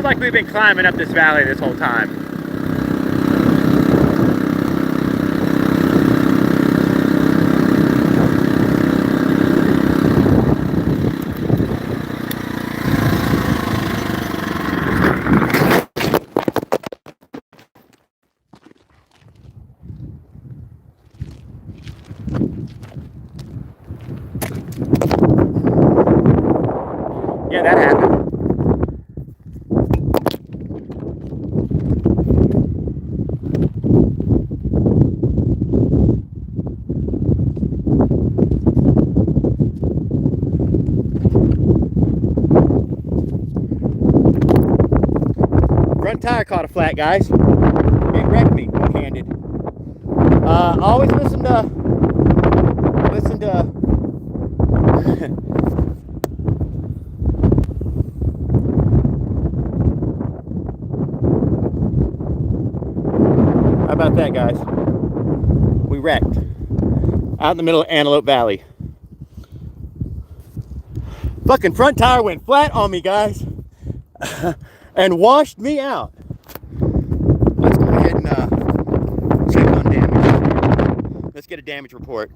feels like we've been climbing up this valley this whole time. Yeah, that happened. Front tire caught a flat, guys. It wrecked me one-handed. Always listen to How about that, guys? We wrecked out in the middle of Antelope Valley. Fucking front tire went flat on me, guys, and washed me out. Let's go ahead and check on damage. Let's get a damage report.